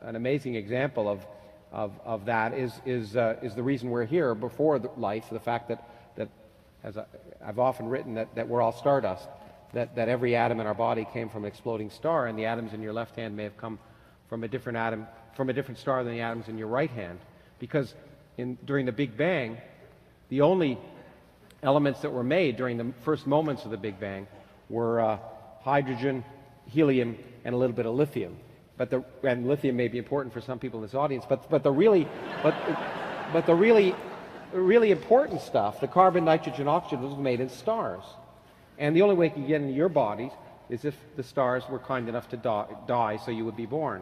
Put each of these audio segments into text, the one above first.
an amazing example of that is the reason we're here before life, the fact that as I've often written, that we're all stardust, that every atom in our body came from an exploding star, and the atoms in your left hand may have come from a different atom, from a different star than the atoms in your right hand, because during the Big Bang, the only elements that were made during the first moments of the Big Bang were hydrogen, helium, and a little bit of lithium. And lithium may be important for some people in this audience, but the really important stuff, the carbon, nitrogen, oxygen, was made in stars. And the only way it can get into your bodies is if the stars were kind enough to die so you would be born.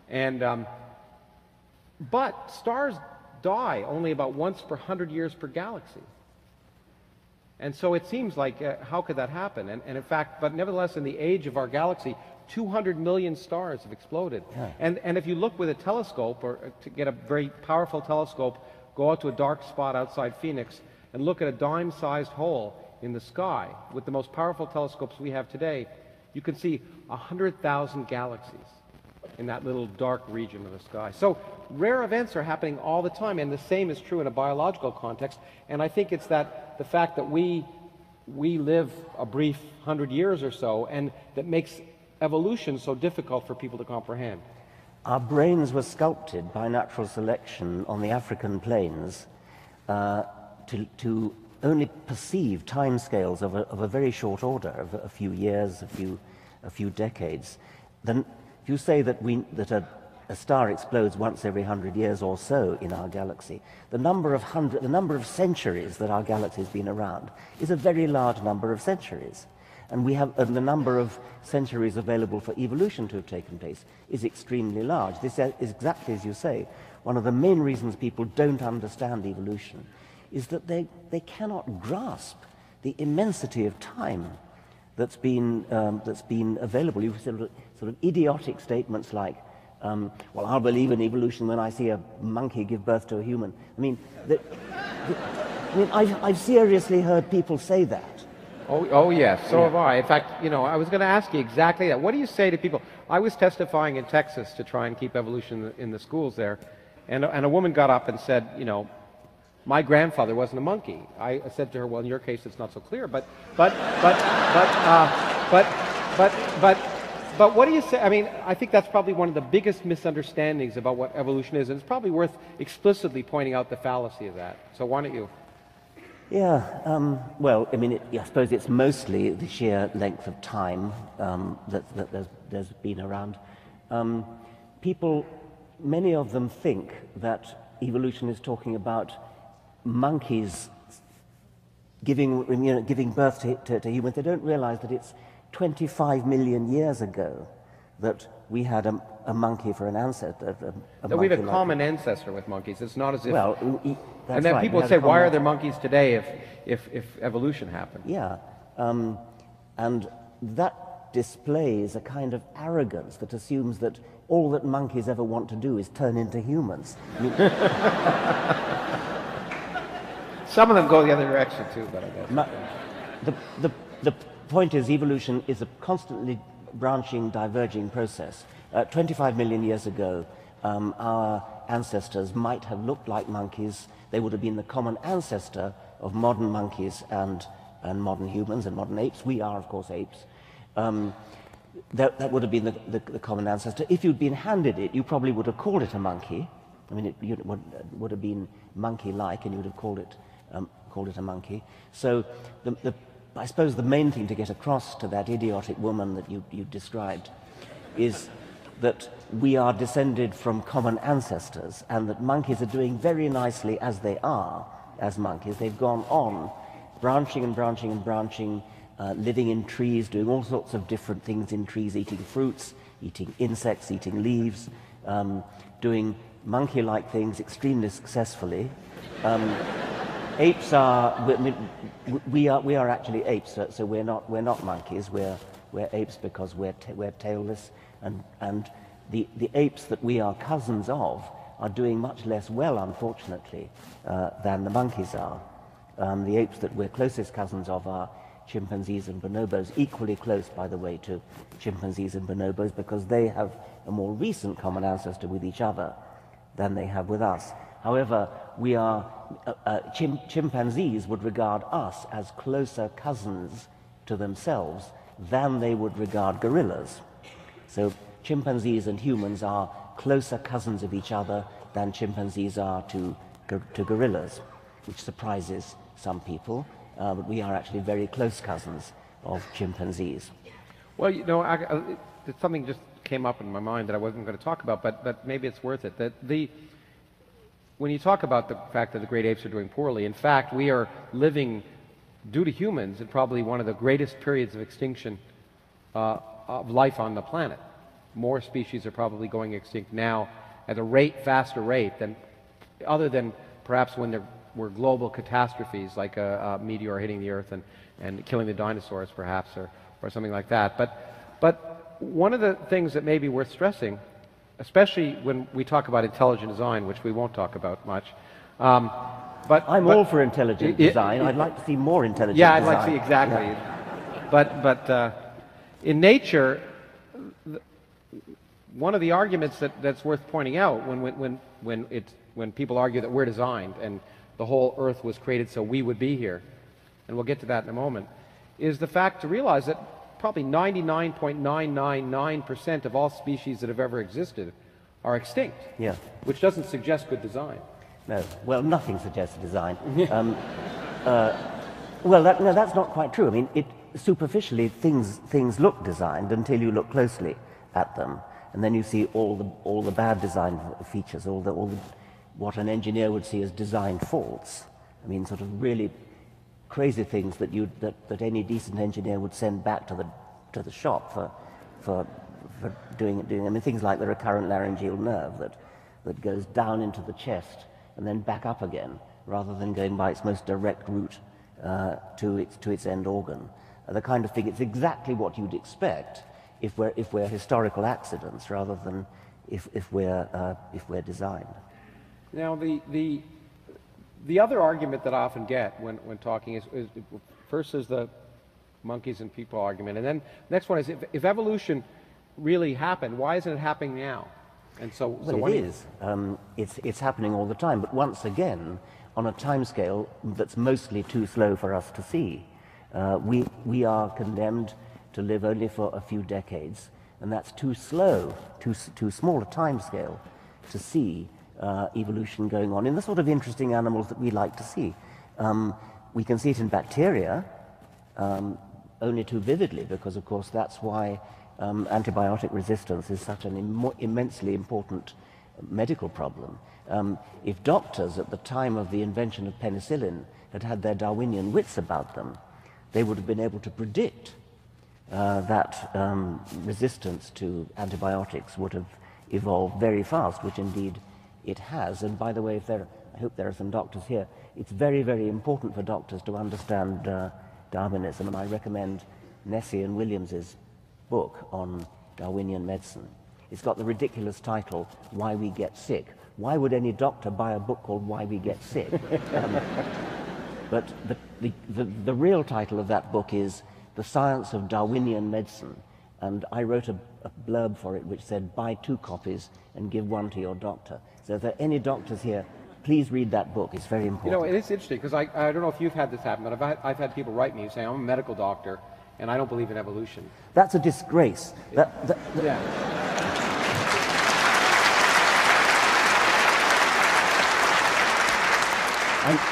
And but stars die only about once per 100 years per galaxy. And so it seems like, how could that happen? And in fact, but nevertheless, in the age of our galaxy, 200 million stars have exploded. Yeah. And if you look with a telescope, or to get a very powerful telescope, go out to a dark spot outside Phoenix and look at a dime-sized hole in the sky, with the most powerful telescopes we have today, you can see 100,000 galaxies in that little dark region of the sky. So rare events are happening all the time, and the same is true in a biological context. And I think it's that the fact that we live a brief 100 years or so, and that makes evolution so difficult for people to comprehend. Our brains were sculpted by natural selection on the African plains to only perceive timescales of a very short order, of a few years, a few decades. Then, if you say that a star explodes once every 100 years or so in our galaxy, the number of centuries that our galaxy has been around is a very large number of centuries. And the number of centuries available for evolution to have taken place is extremely large. This is exactly as you say. One of the main reasons people don't understand evolution is that they cannot grasp the immensity of time that's been available. You sort of idiotic statements like, well, I'll believe in evolution when I see a monkey give birth to a human. I mean, I've seriously heard people say that. Oh yes, so have I. In fact, I was going to ask you exactly that. What do you say to people? I was testifying in Texas to try and keep evolution in the schools there, and a woman got up and said, my grandfather wasn't a monkey. I said to her, well, in your case, it's not so clear, but what do you say? I mean, I think that's probably one of the biggest misunderstandings about what evolution is, and it's probably worth explicitly pointing out the fallacy of that. So why don't you? Yeah, well, I mean, I suppose it's mostly the sheer length of time that there's been around. People, many of them think that evolution is talking about monkeys giving birth to humans. They don't realize that it's 25 million years ago that we had a monkey for an ancestor. We have a common ancestor with monkeys. It's not as if... Well, and then people would say, why are there monkeys today if evolution happened? Yeah, and that displays a kind of arrogance that assumes that all that monkeys ever want to do is turn into humans. Some of them go the other direction too, but I guess. The point is, evolution is a constantly branching, diverging process. 25 million years ago, our ancestors might have looked like monkeys. They would have been the common ancestor of modern monkeys and modern humans and modern apes. We are, of course, apes. That would have been the common ancestor. If you'd been handed it, you probably would have called it a monkey. I mean, it would have been monkey-like, and you would have called it a monkey. So I suppose the main thing to get across to that idiotic woman that you described is that we are descended from common ancestors, and that monkeys are doing very nicely as they are, as monkeys. They've gone on branching and branching and branching, living in trees, doing all sorts of different things in trees, eating fruits, eating insects, eating leaves, doing monkey-like things extremely successfully. Apes are, we are actually apes, so we're not monkeys. We're apes because we're tailless, and the apes that we are cousins of are doing much less well, unfortunately, than the monkeys are. The apes that we're closest cousins of are chimpanzees and bonobos, equally close, by the way, to chimpanzees and bonobos, because they have a more recent common ancestor with each other than they have with us. However, we are, chimpanzees would regard us as closer cousins to themselves than they would regard gorillas. So chimpanzees and humans are closer cousins of each other than chimpanzees are to gorillas, which surprises some people, but we are actually very close cousins of chimpanzees. Well, you know, something just came up in my mind that I wasn't going to talk about, but maybe it's worth it. When you talk about the fact that the great apes are doing poorly, in fact, we are living, due to humans, in probably one of the greatest periods of extinction of life on the planet. More species are probably going extinct now at a faster rate than, other than perhaps when there were global catastrophes like a meteor hitting the Earth and killing the dinosaurs, perhaps, or something like that. But one of the things that may be worth stressing, especially when we talk about intelligent design, which we won't talk about much. But I'm all for intelligent design. I'd like to see more intelligent design. Yeah, I'd like to see, exactly. Yeah. But in nature, one of the arguments that's worth pointing out when people argue that we're designed and the whole Earth was created so we would be here, and we'll get to that in a moment, is the fact to realize that probably 99.999% of all species that have ever existed are extinct. Yeah. Which doesn't suggest good design. No. Well, nothing suggests design. Well, no, that's not quite true. I mean, superficially, things look designed until you look closely at them, and then you see all the bad design features, all the what an engineer would see as design faults. I mean, sort of really crazy things that any decent engineer would send back to the shop for doing. I mean, things like the recurrent laryngeal nerve that goes down into the chest and then back up again, rather than going by its most direct route to its end organ. The kind of thing. It's exactly what you'd expect if we're historical accidents, rather than if we're designed. Now, the other argument that I often get when talking is first is the monkeys and people argument, and then the next one is if evolution really happened, why isn't it happening now? And well, it is. It's happening all the time, but once again, on a timescale that's mostly too slow for us to see. We are condemned to live only for a few decades, and that's too slow, too small a timescale to see evolution going on in the sort of interesting animals that we like to see. We can see it in bacteria, only too vividly, because of course that's why antibiotic resistance is such an immensely important medical problem. If doctors at the time of the invention of penicillin had their Darwinian wits about them, they would have been able to predict that resistance to antibiotics would have evolved very fast, which indeed it has. And by the way, I hope there are some doctors here, it's very, very important for doctors to understand Darwinism, and I recommend Nessie and Williams's book on Darwinian medicine. It's got the ridiculous title, Why We Get Sick. Why would any doctor buy a book called Why We Get Sick? But the real title of that book is The Science of Darwinian Medicine, and I wrote a blurb for it which said, buy 2 copies and give 1 to your doctor. So if there are any doctors here, please read that book. It's very important. You know, it is interesting, because I don't know if you've had this happen, but I've had people write me saying, I'm a medical doctor, and I don't believe in evolution. That's a disgrace. Yeah.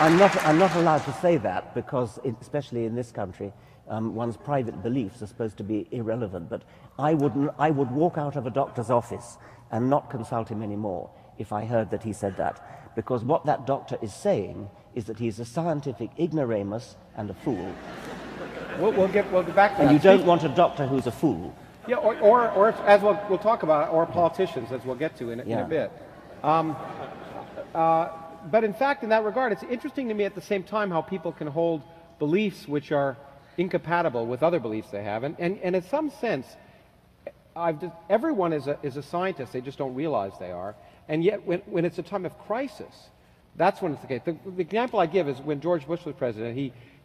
I'm not allowed to say that, because, especially in this country, one's private beliefs are supposed to be irrelevant. But I would walk out of a doctor's office and not consult him anymore if I heard that he said that, because what that doctor is saying is that he's a scientific ignoramus and a fool. We'll get back to that. And you don't want a doctor who's a fool. Yeah, or as we'll talk about, or politicians, as we'll get to in a bit. But in fact, in that regard, it's interesting to me at the same time how people can hold beliefs which are incompatible with other beliefs they have. And in some sense, everyone is a scientist, they just don't realize they are. And yet, when it's a time of crisis, that's when it's the case. The example I give is when George Bush was president,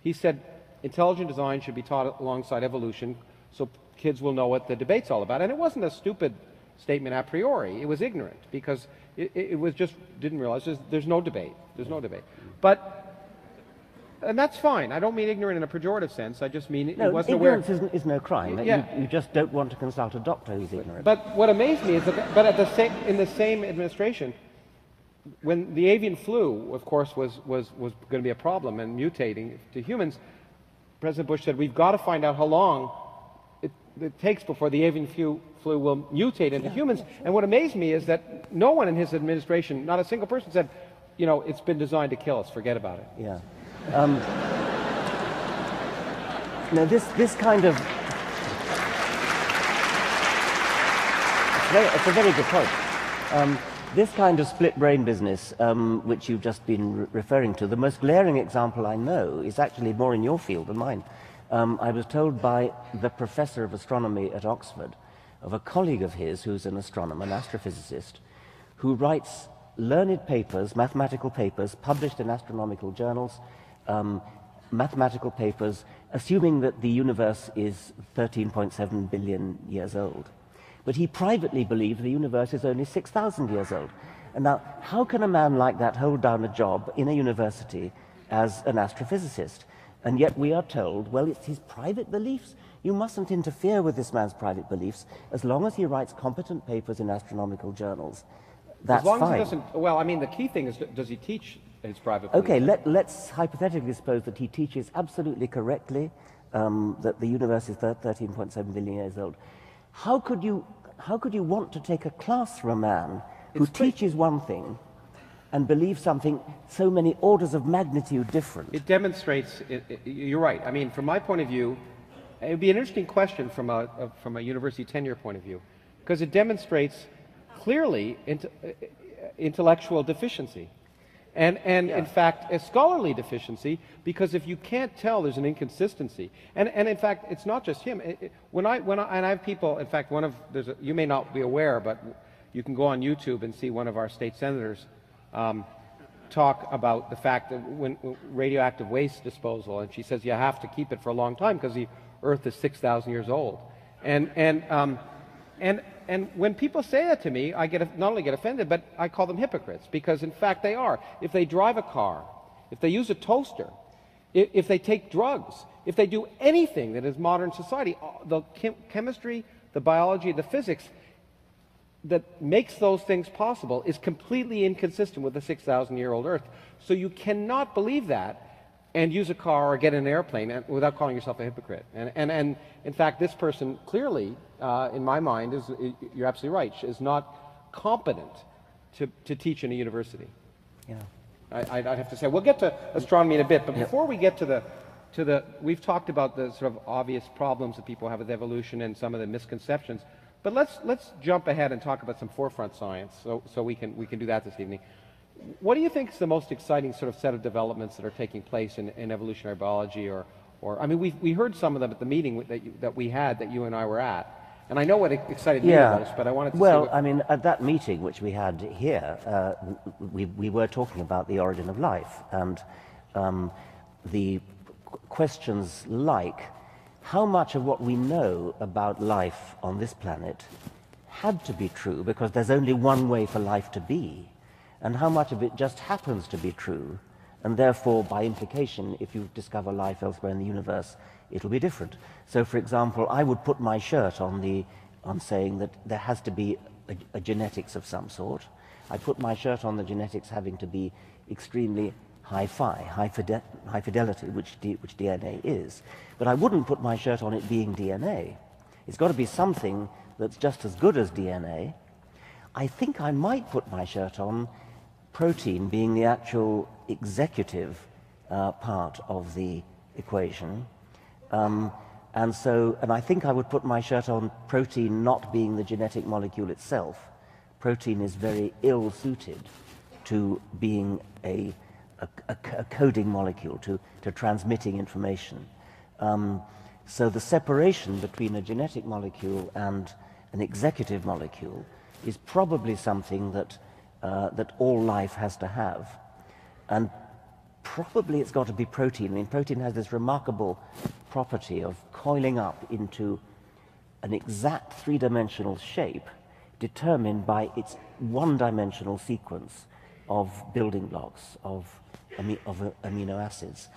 he said, intelligent design should be taught alongside evolution so kids will know what the debate's all about. And it wasn't a stupid statement a priori. It was ignorant because it was just didn't realize there's no debate. There's no debate. And that's fine. I don't mean ignorant in a pejorative sense. I just mean it wasn't aware. Ignorance is no crime. Yeah. You just don't want to consult a doctor who's ignorant. But what amazed me is that, in the same administration, when the avian flu, of course, was going to be a problem and mutating to humans, President Bush said, we've got to find out how long it takes before the avian flu will mutate into humans. And what amazed me is that no one in his administration, not a single person, said, you know, it's been designed to kill us, forget about it. Yeah. Now, this kind of... It's a very good point. This kind of split brain business, which you've just been referring to, the most glaring example I know is actually more in your field than mine. I was told by the professor of astronomy at Oxford of a colleague of his who's an astronomer, an astrophysicist, who writes learned papers, mathematical papers, published in astronomical journals, mathematical papers, assuming that the universe is 13.7 billion years old. But he privately believed the universe is only 6,000 years old. And now, how can a man like that hold down a job in a university as an astrophysicist? And yet we are told, well, it's his private beliefs. You mustn't interfere with this man's private beliefs as long as he writes competent papers in astronomical journals. That's fine. As long as he doesn't, well, I mean, the key thing is, does he teach his private beliefs? Okay, let's hypothetically suppose that he teaches absolutely correctly that the universe is 13.7 billion years old. How could you want to take a class from a man who teaches one thing and believes something so many orders of magnitude different? It demonstrates, you're right. I mean, from my point of view, it would be an interesting question from a university tenure point of view, because it demonstrates clearly intellectual deficiency. And in fact, a scholarly deficiency, because if you can't tell, there's an inconsistency. And in fact, it's not just him. And I have people, in fact, you may not be aware, but you can go on YouTube and see one of our state senators talk about the fact that when radioactive waste disposal, and she says you have to keep it for a long time because the Earth is 6,000 years old. And when people say that to me, I not only get offended, but I call them hypocrites, because in fact they are. If they drive a car, if they use a toaster, if they take drugs, if they do anything that is modern society, the chemistry, the biology, the physics that makes those things possible is completely inconsistent with the 6,000-year-old Earth. So you cannot believe that and use a car or get in an airplane without calling yourself a hypocrite. And in fact, this person clearly, in my mind, you're absolutely right, is not competent to teach in a university. Yeah. I'd have to say. We'll get to astronomy in a bit, but before we get to the, we've talked about the sort of obvious problems that people have with evolution and some of the misconceptions. But let's jump ahead and talk about some forefront science, so we can do that this evening. What do you think is the most exciting sort of set of developments that are taking place in evolutionary biology, or I mean, we heard some of them at the meeting that we had, that you and I were at, and I know what excited me the most, but I wanted to Well, I mean, at that meeting which we had here, we were talking about the origin of life, and the questions like, how much of what we know about life on this planet had to be true because there's only one way for life to be, and how much of it just happens to be true, and therefore, by implication, if you discover life elsewhere in the universe, it'll be different. So, for example, I would put my shirt on saying that there has to be a genetics of some sort. I put my shirt on the genetics having to be extremely high fidelity, which DNA is. But I wouldn't put my shirt on it being DNA. It's got to be something that's just as good as DNA. I think I might put my shirt on protein being the actual executive part of the equation. And I think I would put my shirt on protein not being the genetic molecule itself. Protein is very ill-suited to being a coding molecule, to transmitting information. So the separation between a genetic molecule and an executive molecule is probably something that all life has to have. And probably it's got to be protein. I mean, protein has this remarkable property of coiling up into an exact three-dimensional shape determined by its one-dimensional sequence of building blocks of amino acids.